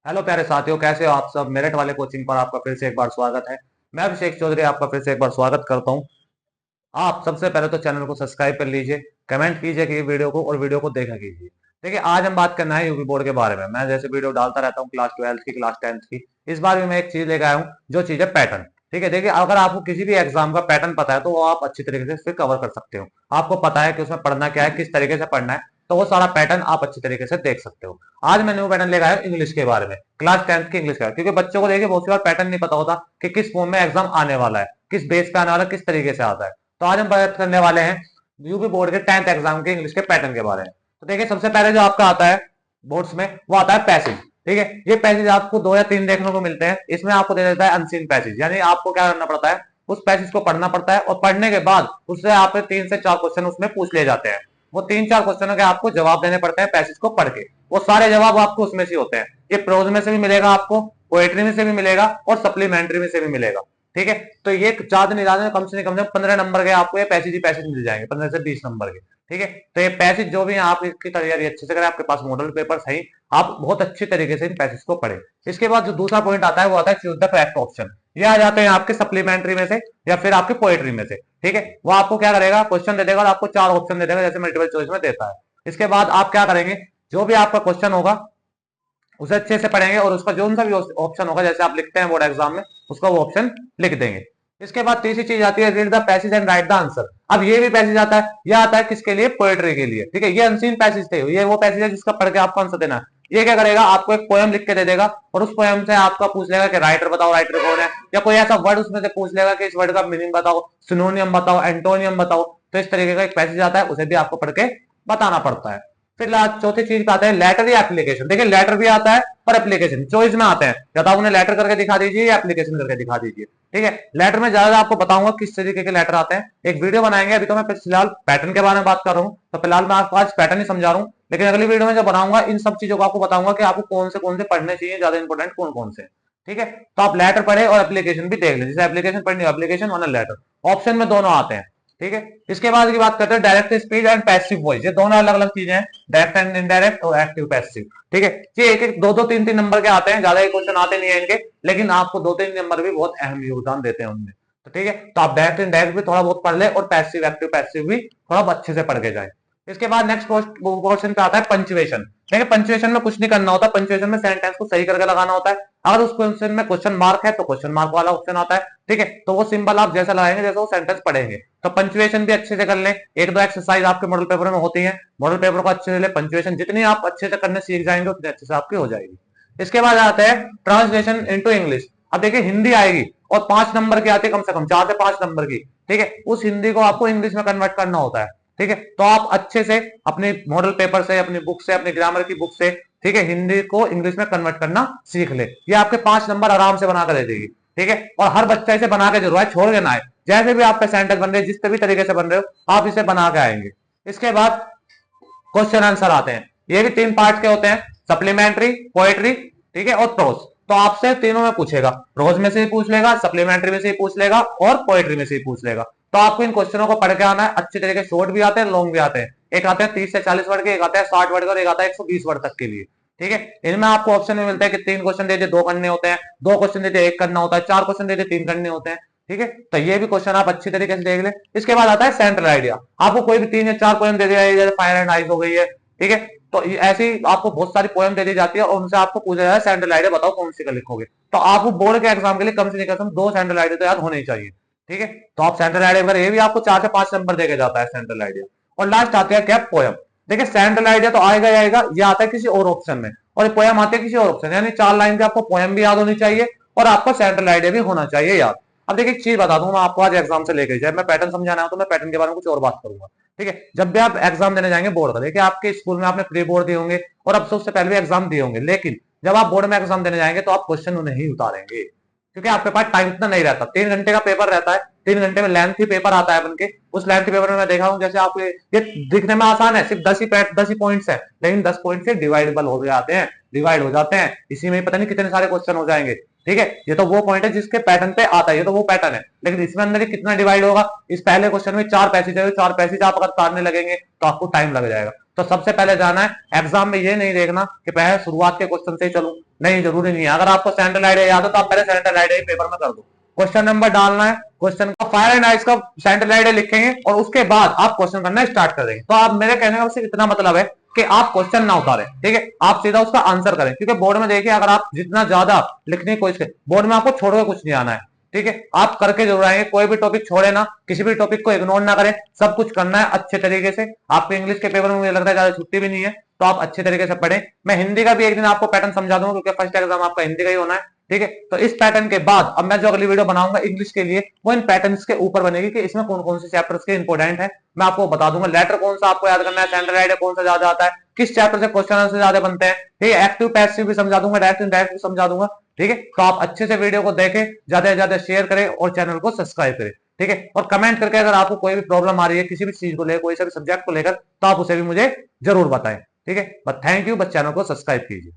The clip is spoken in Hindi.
हेलो प्यारे साथियों, कैसे हो आप सब। मेरिट वाले कोचिंग पर आपका फिर से एक बार स्वागत है। मैं अभिषेक चौधरी आपका फिर से एक बार स्वागत करता हूं। आप सबसे पहले तो चैनल को सब्सक्राइब कर लीजिए, कमेंट कीजिए कि वीडियो को, और वीडियो को देखा कीजिए। देखिए, आज हम बात करना है यूपी बोर्ड के बारे में। मैं जैसे वीडियो डालता रहता हूँ क्लास 12th की, क्लास 10th की, इस बार भी मैं एक चीज लेकर आया हूँ, जो चीज है पैटर्न। ठीक है, देखिए, अगर आपको किसी भी एग्जाम का पैटर्न पता है तो वो आप अच्छी तरीके से फिर कवर कर सकते हो। आपको पता है कि उसमें पढ़ना क्या है, किस तरीके से पढ़ना है, तो वो सारा पैटर्न आप अच्छी तरीके से देख सकते हो। आज मैं न्यू पैटर्न लेकर आया हूं इंग्लिश के बारे में, क्लास 10th की इंग्लिश का, क्योंकि बच्चों को देखिए बहुत सी बार पैटर्न नहीं पता होता कि किस फॉर्म में एग्जाम आने वाला है, किस बेस पे आने वाला है, किस तरीके से आता है। तो आज हम बात करने वाले हैं यूपी बोर्ड के 10th एग्जाम के इंग्लिश के पैटर्न के बारे में। तो देखिए, सबसे पहले जो आपका आता है बोर्ड्स में, वो आता है पैसेज। ठीक है, ये पैसेज आपको दो या तीन देखने को मिलते हैं। इसमें आपको दे देता है अनसीन पैसेज, यानी आपको क्या करना पड़ता है, उस पैसेज को पढ़ना पड़ता है, और पढ़ने के बाद उससे आप 3 से 4 क्वेश्चन उसमें पूछ लिए जाते हैं। वो 3-4 क्वेश्चनों के आपको जवाब देने पड़ते हैं पैसेज को पढ़ के। वो सारे जवाब आपको उसमें से होते हैं। ये प्रोज में से भी मिलेगा आपको, पोएट्री में से भी मिलेगा, और सप्लीमेंट्री में से भी मिलेगा। ठीक है, तो ये ज्यादा नहीं, ज्यादा कम से कम 15 नंबर के आपको ये पैसेज ही पैसेज मिल जाएंगे, 15 से 20 नंबर के। ठीक है, तो ये पैसेज जो भी है, आप इसकी तैयारी अच्छे से करें, आपके पास मॉडल पेपर सही, आप बहुत अच्छी तरीके से इन पैसेज को पढ़े। इसके बाद जो दूसरा पॉइंट आता है वो आता है चूज द करेक्ट ऑप्शन। ये आ जाते हैं आपके सप्लीमेंट्री में से या फिर आपके पोएट्री में से। ठीक है, वो आपको क्या करेगा, क्वेश्चन दे देगा और आपको 4 ऑप्शन दे देगा, जैसे मल्टीपल चॉइस में देता है। इसके बाद आप क्या करेंगे, जो भी आपका क्वेश्चन होगा उसे अच्छे से पढ़ेंगे, और उसका जो सा भी ऑप्शन होगा, जैसे आप लिखते हैं बोर्ड एग्जाम में, उसका वो ऑप्शन लिख देंगे। इसके बाद तीसरी चीज आती है read the passage and right the answer. अब ये भी पैसेज आता है, ये आता है किसके लिए, पोएट्री के लिए। ठीक है, ये अनसीन पैसेज थे, ये वो पैसेज है जिसका पढ़ के आपको आंसर देना है। ये क्या करेगा, आपको एक पोएम लिख के दे देगा, और उस पोएम से आपका पूछ लेगा कि राइटर बताओ, राइटर कौन है, या कोई ऐसा वर्ड उसमें से पूछ लेगा कि इस वर्ड का मीनिंग बताओ, सिनोनियम बताओ, एंटोनियम बताओ। तो इस तरीके का एक पैसेज आता है, उसे भी आपको पढ़ के बताना पड़ता है। फिर चौथी चीज पे आता है लेटर या एप्लीकेशन। देखिए, लेटर भी आता है और एप्लीकेशन चॉइस में आते हैं, या तो आप उन्हें लेटर करके दिखा दीजिए या एप्लीकेशन करके दिखा दीजिए। ठीक है, लेटर में ज्यादा आपको बताऊंगा किस तरीके के लेटर आते हैं, एक वीडियो बनाएंगे। अभी तो मैं फिलहाल पैटर्न के बारे में बात कर रहा हूँ, तो फिलहाल मैं आपको आज पैटर्न ही समझा रहा हूँ, लेकिन अगली वीडियो में जब बनाऊंगा इन सब चीजों को आपको बताऊंगा कि आपको कौन से पढ़ने चाहिए, ज्यादा इंपॉर्टेंट कौन कौन से। ठीक है, तो आप लेटर पढ़े और एप्लीकेशन भी देख लें, जैसे एप्लीकेशन पढ़नी हो एप्लीकेशन वरना लेटर, ऑप्शन में दोनों आते हैं। ठीक है, इसके बाद की बात करते हैं direct speech and passive voice. ये दोनों अलग अलग चीजें हैं, डायरेक्ट एंड इनडायरेक्ट और एक्टिव पैसिव। ठीक है, ये एक एक दो दो तीन तीन नंबर के आते हैं, ज्यादा क्वेश्चन आते नहीं है इनके, लेकिन आपको 2-3 नंबर भी बहुत अहम योगदान देते हैं उनमें। तो ठीक है, तो आप डायरेक्ट इनडायरेक्ट भी थोड़ा बहुत पढ़ ले, और पैसिव एक्टिव पैसिव भी थोड़ा अच्छे से पढ़ के जाए। इसके बाद नेक्स्ट पोर्शन पे आता है पंचुएशन। देखिए, पंचुएशन में कुछ नहीं करना होता, पंचुएशन में सेंटेंस को सही करके लगाना होता है। अगर उस क्वेश्चन में क्वेश्चन मार्क है तो क्वेश्चन मार्क वाला ऑप्शन आता है। ठीक है, तो वो सिंबल आप जैसा लगाएंगे जैसा वो सेंटेंस पढ़ेंगे। तो पंचुएशन भी अच्छे से कर लें, एक दो एक्सरसाइज आपके मॉडल पेपर में होती है, मॉडल पेपर को अच्छे से ले। पंचुएशन जितनी आप अच्छे से करने सीख जाएंगे उतनी अच्छे से आपकी हो जाएगी। इसके बाद आता है ट्रांसलेशन इनटू इंग्लिश। अब देखिए, हिंदी आएगी और 5 नंबर की आती है, कम से कम 4 से 5 नंबर की। ठीक है, उस हिंदी को आपको इंग्लिश में कन्वर्ट करना होता है। ठीक है, तो आप अच्छे से अपने मॉडल पेपर से, अपनी बुक से, अपनी ग्रामर की बुक से, ठीक है, हिंदी को इंग्लिश में कन्वर्ट करना सीख ले। ये आपके 5 नंबर आराम से बनाकर दे देगी। ठीक है, और हर बच्चा इसे बना के जरूर है, छोड़ के ना आए। जैसे भी आपके सेंटेंस बन रहे हैं, जिस भी तरीके से बन रहे हो, आप इसे बना के आएंगे। इसके बाद क्वेश्चन आंसर आते हैं, ये भी 3 पार्ट के होते हैं, सप्लीमेंट्री, पोएट्री, ठीक है, और प्रोज। तो आपसे तीनों में पूछेगा, प्रोज में से ही पूछ लेगा, सप्लीमेंट्री में से ही पूछ लेगा, और पोएट्री में से ही पूछ लेगा। तो आपको इन क्वेश्चनों को पढ़ के आना है अच्छे तरीके। शॉर्ट भी आते हैं, लॉन्ग भी आते हैं। एक आते हैं 30 से 40 वर्ड के, एक आता है 60 वर्ड का, और एक आता है 120 वर्ड तक के लिए। ठीक है, इनमें आपको ऑप्शन में मिलता है कि 3 क्वेश्चन दे दिए 2 करने होते हैं, 2 क्वेश्चन दे दिए 1 करना होता है, 4 क्वेश्चन दे दिए 3 करने होते हैं। ठीक है, तो ये भी क्वेश्चन आप अच्छी तरीके से देख ले। इसके बाद आता है सेंट्रल आइडिया। आपको कोई भी 3 या 4 पोएम दे दिया है, जैसे फायर एंड आइस हो गई है। ठीक है, तो ऐसी आपको बहुत सारी पोएम दे दी जाती है, और उनसे आपको पूछा जाता है सेंट्रल आइडिया बताओ कौन सी का लिखोगे। तो आपको बोर्ड के एग्जाम के लिए कम से कम 2 सेंट्रल आइडिया तो याद होने ही चाहिए। ठीक है, तो आप सेंट्रल आइडिया अगर ये भी आपको 4 से 5 नंबर देके जाता है सेंट्रल आइडिया। और लास्ट आते हैं क्या, पोएम। देखिए, सेंट्रल आइडिया तो आएगा ही आएगा, ये आता है किसी और ऑप्शन में, और पोएम आती है किसी और ऑप्शन, यानी 4 लाइन की आपको पोएम भी याद होनी चाहिए, और आपको सेंट्रल आइडिया भी होना चाहिए याद। अब देखिए, एक चीज बता दूं मैं आपको, आज एग्जाम से लेकर जाए, मैं पैटर्न समझाना है तो मैं पैटर्न के बारे में कुछ और बात करूंगा। ठीक है, जब भी आप एग्जाम देने जाएंगे बोर्ड का, देखिए आपके स्कूल में आपने प्री बोर्ड दिए होंगे, और अब से उससे पहले भी एग्जाम दिए होंगे, लेकिन जब आप बोर्ड में एग्जाम देने जाएंगे तो आप क्वेश्चन उन्हें ही उतारेंगे, क्योंकि आपके पास टाइम इतना नहीं रहता। 3 घंटे का पेपर रहता है, 3 घंटे में लेंथी पेपर आता है बन के। उस लेंथी पेपर में मैं देखा हूं, जैसे आपको ये दिखने में आसान है, सिर्फ 10 ही पॉइंट्स है, लेकिन 10 पॉइंट से डिवाइडेबल हो जाते हैं, डिवाइड हो जाते हैं, इसी में पता नहीं कितने सारे क्वेश्चन हो जाएंगे। ठीक है, ये तो वो पॉइंट है जिसके पैटर्न पे आता है, ये तो वो पैटर्न है, लेकिन इसमें अंदर कितना डिवाइड होगा। इस पहले क्वेश्चन में 4 पैसेज है, 4 पैसेज आप अगर तारने लगेंगे तो आपको टाइम लग जाएगा। तो सबसे पहले जाना है एग्जाम में, ये नहीं देखना कि पहले शुरुआत के क्वेश्चन से ही चलूं, नहीं, जरूरी नहीं है। अगर आपको सेंट्रल आइडिया याद हो तो आप पहले सेंट्रल आइडिया पेपर में कर दो। क्वेश्चन नंबर डालना है, क्वेश्चन का फायर एंड आइस का सेंट्रल आइडिया लिखेंगे और उसके बाद आप क्वेश्चन करना स्टार्ट कर देंगे। तो आप, मेरे कहने का सिर्फ इतना मतलब है कि आप क्वेश्चन ना उतारें, ठीक है, आप सीधा उसका आंसर करें। क्योंकि बोर्ड में देखिए, अगर आप जितना ज्यादा लिखने की कोशिश करें, बोर्ड में आपको छोड़कर कुछ नहीं आना है, ठीक है, आप करके जरूर आएंगे। कोई भी टॉपिक छोड़े ना, किसी भी टॉपिक को इग्नोर ना करें, सब कुछ करना है अच्छे तरीके से। आपको इंग्लिश के पेपर में मुझे लगता है ज्यादा छुट्टी भी नहीं है, तो आप अच्छे तरीके से पढ़ें। मैं हिंदी का भी एक दिन आपको पैटर्न समझा दूंगा, क्योंकि फर्स्ट एग्जाम आपका हिंदी का ही होना है, ठीक है। तो इस पैटर्न के बाद अब मैं जो अगली वीडियो बनाऊंगा इंग्लिश के लिए, वो इन पैटर्न्स के ऊपर बनेगी कि इसमें कौन कौन से चैप्टर्स के इंपोर्टेंट है, मैं आपको बता दूंगा। लेटर कौन सा आपको याद करना है, सेंट्रल आइडिया कौन सा ज्यादा आता है, किस चैप्टर से क्वेश्चन से ज्यादा बनते हैं, ठीक है। एक्टिव पैसिव भी समझा दूंगा, डायरेक्ट इनडायरेक्ट भी समझा दूंगा, ठीक है। तो आप अच्छे से वीडियो को देखें, ज्यादा से ज्यादा शेयर करें और चैनल को सब्सक्राइब करें, ठीक है। और कमेंट करके अगर आपको कोई भी प्रॉब्लम आ रही है किसी भी चीज को लेकर, कोई सा भी सब्जेक्ट को लेकर, तो आप उसे भी मुझे जरूर बताएं, ठीक है। बट थैंक यू, बस चैनल को सब्सक्राइब कीजिए।